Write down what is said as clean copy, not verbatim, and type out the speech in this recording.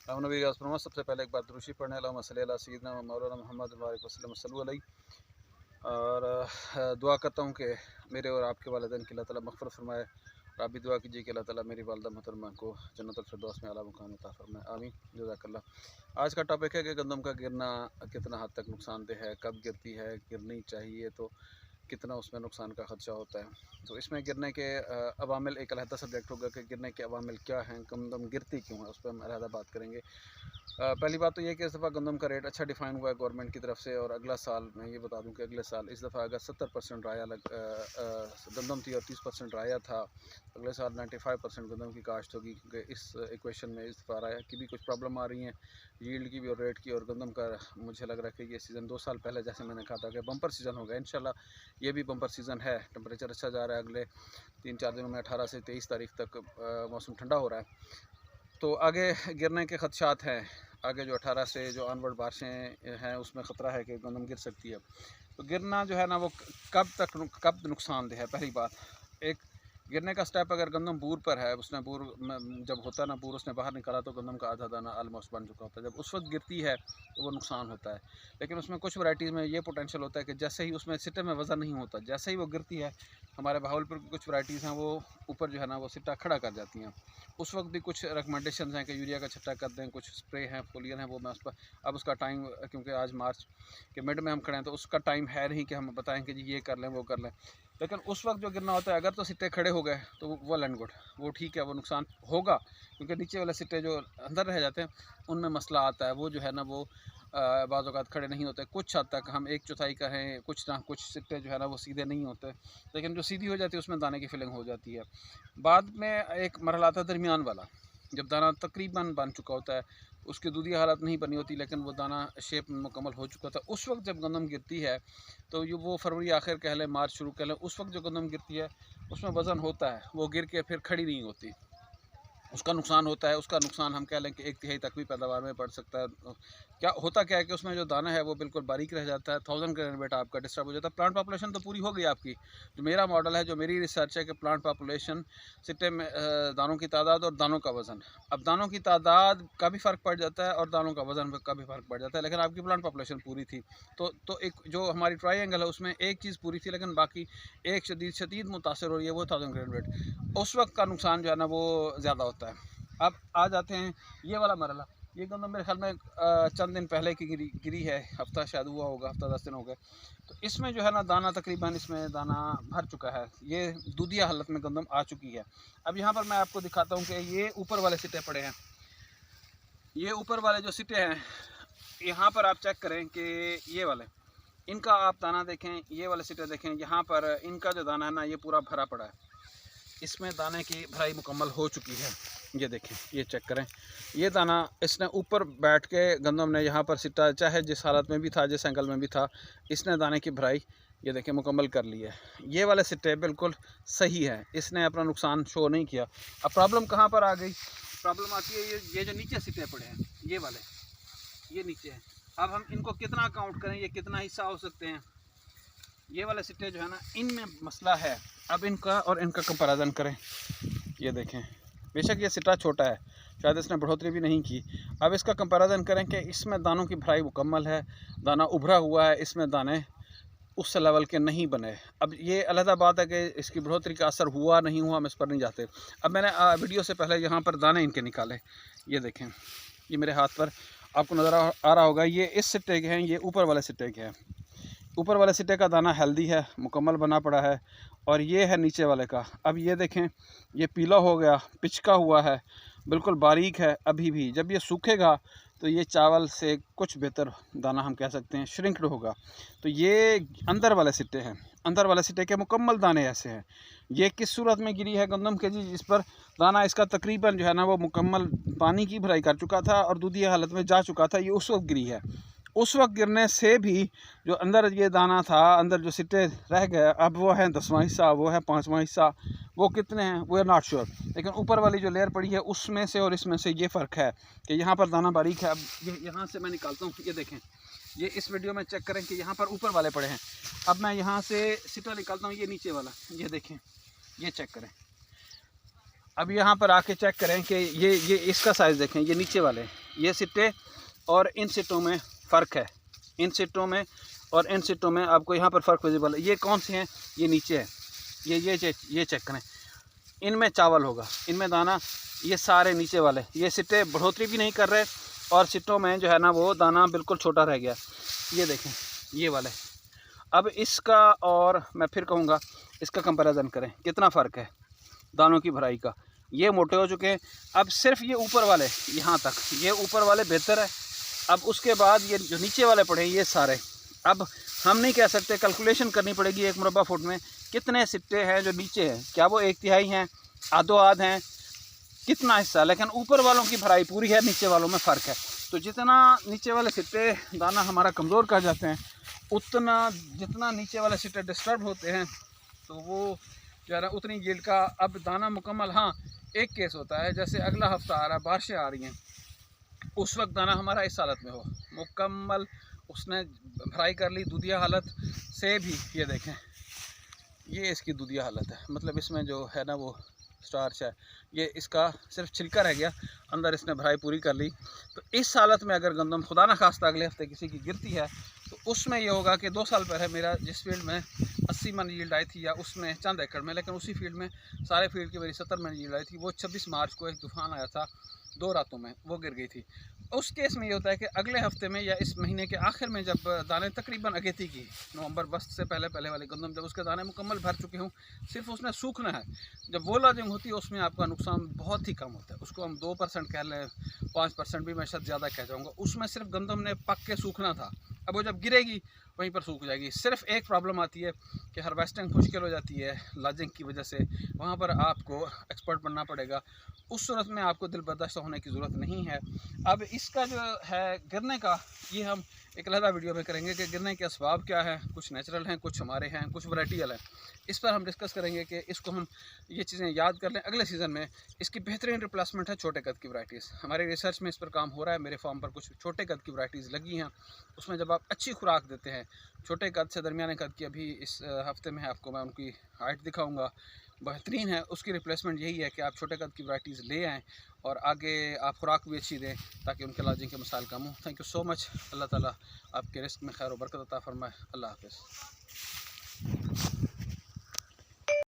नबी सबसे पहले एक बार दुरूशी पढ़ने अल्लाहुम्मा सल्ली अला सय्यिदिना व मौलाना मुहम्मद वसल्लम सल्लल्लाहु अलैहि। और दुआ करता हूँ कि मेरे और आपके वालिदैन की अल्लाह ताला मग़फ़िरत फ़रमाए। और आप भी दुआ कीजिए कि अल्लाह ताला मेरी वालिदा मोहतरमा को जन्नतुल फ़िरदौस में आला मुक़ाम अता फ़रमाए, आमीन। जज़ाकल्लाह। आज का टॉपिक है कि गंदम का गिरना कितना हद तक नुकसानदेह है, कब गिरती है, गिरनी चाहिए तो कितना उसमें नुकसान का ख़दशा होता है। तो इसमें गिरने के अवामिल एक अलहदा सब्जेक्ट होगा कि गिरने के अवामिल क्या हैं, गंदम गिरती क्यों है, उस पर हम अलहदा बात करेंगे। पहली बात तो ये कि इस दफ़ा गंदम का रेट अच्छा डिफ़ाइन हुआ है गवर्नमेंट की तरफ से। और अगला साल मैं ये बता दूं कि अगले साल इस दफ़ा अगर 70% राया गंदम थी और 30% राया था, अगले साल 95% गंदम की काश्त होगी, क्योंकि इस इक्वेशन में इस दफ़ा राया की भी कुछ प्रॉब्लम आ रही हैं, यील्ड की भी और रेट की। और गंदम का मुझे लग रहा है कि ये सीज़न 2 साल पहले जैसे मैंने कहा था कि बम्पर सीज़न होगा, इंशाल्लाह ये भी बम्पर सीज़न है। टेम्परेचर अच्छा जा रहा है, अगले 3-4 दिनों में 18 से 23 तारीख तक मौसम ठंडा हो रहा है। तो आगे गिरने के ख़दशात हैं। आगे जो 18 से जो ऑनवर्ड बारिशें हैं उसमें ख़तरा है कि गंदम गिर सकती है। तो गिरना जो है ना वो कब नुकसानदेह है। पहली बात, एक गिरने का स्टेप अगर गंदम बूर पर है, उसने बूर जब होता है ना, बूर उसने बाहर निकाला तो गंदम का आधा दाना ऑलमोस्ट बन चुका होता है। जब उस वक्त गिरती है तो वो नुकसान होता है। लेकिन उसमें कुछ वैराइटीज़ में ये पोटेंशियल होता है कि जैसे ही उसमें सिट्टे में वज़न नहीं होता, जैसे ही वो गिरती है, हमारे बहावलपुर की कुछ वैराइटीज़ हैं वो ऊपर जो है ना वो सिट्टा खड़ा कर जाती हैं। उस वक्त भी कुछ रिकमेंडेशन हैं कि यूरिया का छट्टा कर दें, कुछ स्प्रे हैं, फोलियर हैं, वो मैं उस पर अब उसका टाइम, क्योंकि आज मार्च के मिड में हम खड़े हैं तो उसका टाइम है नहीं कि हम बताएं कि जी ये कर लें वो कर लें। लेकिन उस वक्त जो गिरना होता है, अगर तो सिट्टे खड़े हो गए तो वो वेल एंड गुड, वो ठीक है, वो नुकसान होगा। क्योंकि नीचे वाले सिट्टे जो अंदर रह जाते हैं उनमें मसला आता है, वो जो है ना वो बाज़ औक़ात खड़े नहीं होते। कुछ हद तक हम 1/4 कहें, कुछ ना कुछ सिट्टे जो है ना वो सीधे नहीं होते, लेकिन जो सीधी हो जाती है उसमें दाने की फिलिंग हो जाती है। बाद में एक मरहला आता है दरमियान वाला, जब दाना तकरीबन बन चुका होता है, उसकी दूधिया हालत नहीं बनी होती लेकिन वो दाना शेप में मुकम्मल हो चुका था। उस वक्त जब गंदम गिरती है तो ये वो फरवरी आखिर कह लें, मार्च शुरू कह लें, उस वक्त जो गंदम गिरती है उसमें वज़न होता है, वो गिर के फिर खड़ी नहीं होती, उसका नुकसान होता है। उसका नुकसान हम कह लें कि 1/3 तक भी पैदावार में पड़ सकता है। क्या होता क्या है कि उसमें जो दाना है वो बिल्कुल बारीक रह जाता है, 1000 ग्रेन वेट आपका डिस्टर्ब हो जाता है। प्लांट पॉपुलेशन तो पूरी हो गई आपकी। जो मेरा मॉडल है, जो मेरी रिसर्च है कि प्लांट पॉपुलेशन, सिट्टे में दानों की तादाद और दानों का वज़न, अब दानों की तादाद का भी फ़र्क पड़ जाता है और दानों का वज़न का भी फ़र्क पड़ जाता है। लेकिन आपकी प्लांट पॉपुलेशन पूरी थी तो एक जो हमारी ट्रायंगल है उसमें एक चीज़ पूरी थी, लेकिन बाकी एक शदीद मुतासर हो रही है, वो 1000 ग्रेन वेट। उस वक्त का नुकसान जो है ना वो ज़्यादा होता है। अब आ जाते हैं ये वाला मरला। ये गंदम मेरे ख्याल में चंद दिन पहले की गिरी है, हफ्ता शायद हुआ होगा, हफ्ता 10 दिन हो गए। तो इसमें जो है ना दाना तकरीबन इसमें दाना भर चुका है, ये दूधिया हालत में गंदम आ चुकी है। अब यहाँ पर मैं आपको दिखाता हूँ कि ये ऊपर वाले सिट्टे पड़े हैं। ये ऊपर वाले जो सिट्टे हैं, यहाँ पर आप चेक करें कि ये वाले, इनका आप दाना देखें, ये वाले सिट्टे देखें, यहाँ पर इनका जो दाना है ना ये पूरा भरा पड़ा है। इसमें दाने की भराई मुकम्मल हो चुकी है। ये देखें, ये चेक करें, ये दाना इसने ऊपर बैठ के गंदम ने यहाँ पर सिट्टा, चाहे जिस हालत में भी था, जिस एंगल में भी था, इसने दाने की भराई ये देखें मुकम्मल कर ली है। ये वाले सिट्टे बिल्कुल सही है, इसने अपना नुकसान शो नहीं किया। अब प्रॉब्लम कहाँ पर आ गई? प्रॉब्लम आती है ये जो नीचे सिट्टे पड़े हैं, ये वाले, ये नीचे हैं। अब हम इनको कितना काउंट करें, ये कितना हिस्सा हो सकते हैं? ये वाले सिट्टे जो है ना इनमें मसला है। अब इनका और इनका कंपैरिजन करें, ये देखें, बेशक ये सिट्टा छोटा है, शायद इसने बढ़ोतरी भी नहीं की। अब इसका कंपैरिजन करें कि इसमें दानों की भराई मुकम्मल है, दाना उभरा हुआ है, इसमें दाने उस लेवल के नहीं बने। अब ये अलहदा बात है कि इसकी बढ़ोतरी का असर हुआ नहीं हुआ, हम इस पर नहीं जाते। अब मैंने वीडियो से पहले यहाँ पर दाने इनके निकाले, ये देखें, ये मेरे हाथ पर आपको नज़र आ रहा होगा, ये इस सिट्टे के हैं, ये ऊपर वाले सिट्टे के हैं। ऊपर वाले सिट्टे का दाना हेल्दी है, मुकम्मल बना पड़ा है, और ये है नीचे वाले का। अब ये देखें, ये पीला हो गया, पिचका हुआ है, बिल्कुल बारीक है अभी भी। जब ये सूखेगा तो ये चावल से कुछ बेहतर दाना हम कह सकते हैं, श्रिंक्ड होगा। तो ये अंदर वाले सिट्टे हैं, अंदर वाले सिट्टे के मुकम्मल दाने ऐसे हैं। ये किस सूरत में गिरी है गंदम के जी, जिस पर दाना इसका तकरीबन जो है ना वो मुकम्मल पानी की भराई कर चुका था और दूधी हालत में जा चुका था, ये उस वक्त गिरी है। उस वक्त गिरने से भी जो अंदर ये दाना था, अंदर जो सिट्टे रह गए, अब वो है 10वां हिस्सा, वो है 5वां हिस्सा, वो कितने हैं वो है नॉट श्योर। लेकिन ऊपर वाली जो लेयर पड़ी है उसमें से और इसमें से ये फ़र्क है कि यहाँ पर दाना बारीक है। अब ये यहाँ से मैं निकालता हूँ, ये देखें, ये इस वीडियो में चेक करें कि यहाँ पर ऊपर वाले पड़े हैं। अब मैं यहाँ से सिट्टा निकालता हूँ, ये नीचे वाला, ये देखें, ये चेक करें। अब यहाँ पर आके चेक करें कि ये इसका साइज़ देखें, ये नीचे वाले, ये सिट्टे और इन सिट्टों में फ़र्क है, इन सिट्टों में और इन सिट्टों में आपको यहाँ पर फ़र्क विजिबल है। ये कौन से हैं, ये नीचे है, ये चेक करें, इनमें चावल होगा, इनमें दाना, ये सारे नीचे वाले, ये सिट्टे बढ़ोतरी भी नहीं कर रहे और सिट्टों में जो है ना वो दाना बिल्कुल छोटा रह गया। ये देखें ये वाले। अब इसका और मैं फिर कहूँगा इसका कंपैरिजन करें, कितना फ़र्क है दानों की भराई का। ये मोटे हो चुके हैं, अब सिर्फ ये ऊपर वाले यहाँ तक, ये ऊपर वाले बेहतर है। अब उसके बाद ये जो नीचे वाले पड़े हैं ये सारे, अब हम नहीं कह सकते, कैलकुलेशन करनी पड़ेगी एक मुरब्बा फुट में कितने सिट्टे हैं जो नीचे हैं, क्या वो 1/3 हैं, आधो आध हैं, कितना हिस्सा, लेकिन ऊपर वालों की भराई पूरी है, नीचे वालों में फ़र्क है। तो जितना नीचे वाले सिट्टे दाना हमारा कमज़ोर कर जाते हैं, उतना जितना नीचे वाले सिट्टे डिस्टर्ब होते हैं तो वो जो है ना उतनी यील्ड का अब दाना मुकम्मल। हाँ, एक केस होता है जैसे अगला हफ्ता आ रहा है, बारिशें आ रही हैं, उस वक्त दाना हमारा इस हालत में हो मुकम्मल, उसने भराई कर ली दूधिया हालत से भी। ये देखें ये इसकी दूधिया हालत है, मतलब इसमें जो है ना वो स्टार्च है, ये इसका सिर्फ छिलका रह गया, अंदर इसने भराई पूरी कर ली। तो इस हालत में अगर गंदम खुदा न खास्ता अगले हफ्ते किसी की गिरती है तो उसमें ये होगा कि 2 साल पहले मेरा जिस फील्ड में 80 मन यील्ड आई थी, या उसमें चंद एकड़ में, लेकिन उसी फील्ड में सारे फील्ड की मेरी 70 मन यील्ड आई थी, वो 26 मार्च को एक तूफ़ान आया था, 2 रातों में वो गिर गई थी। उस केस में ये होता है कि अगले हफ्ते में या इस महीने के आखिर में जब दाने तकरीबन अगेती की, नवंबर बस्त से पहले वाली गंदम जब उसके दाने मुकम्मल भर चुके हों, सिर्फ उसने सूखना है, जब वो लॉजिंग होती है उसमें आपका नुकसान बहुत ही कम होता है। उसको हम 2% कह लें, 5% भी मैं शायद ज़्यादा कह जाऊँगा, उसमें सिर्फ गंदम ने पक के सूखना था। अब वो जब गिरेगी वहीं पर सूख जाएगी। सिर्फ एक प्रॉब्लम आती है कि हार्वेस्टिंग मुश्किल हो जाती है लॉजिंग की वजह से, वहाँ पर आपको एक्सपर्ट बनना पड़ेगा। उस सूरत में आपको दिल बर्दाश्त होने की ज़रूरत नहीं है। अब इसका जो है गिरने का, ये हम एक अलग वीडियो में करेंगे कि गिरने के असबाब क्या हैं, कुछ नेचुरल हैं, कुछ हमारे हैं, कुछ वैराइटियल हैं। इस पर हम डिस्कस करेंगे कि इसको हम ये चीज़ें याद कर लें, अगले सीज़न में इसकी बेहतरीन रिप्लेसमेंट है छोटे कद की वैराइटीज़। हमारी रिसर्च में इस पर काम हो रहा है, मेरे फार्म पर कुछ छोटे कद की वैराइटीज़ लगी हैं, उसमें जब आप अच्छी खुराक देते हैं, छोटे कद से दरमियाने कद की, अभी इस हफ्ते में आपको मैं उनकी हाइट दिखाऊंगा, बेहतरीन है। उसकी रिप्लेसमेंट यही है कि आप छोटे कद की वैराइटीज़ ले आएँ और आगे आप खुराक भी अच्छी दें ताकि उनके लॉजिंग के मसाइल कम हों। Thank you so much. अल्लाह ताला आपके रिस्क में खैर व बरकत अता फरमाए। अल्लाह हाफ़िज़।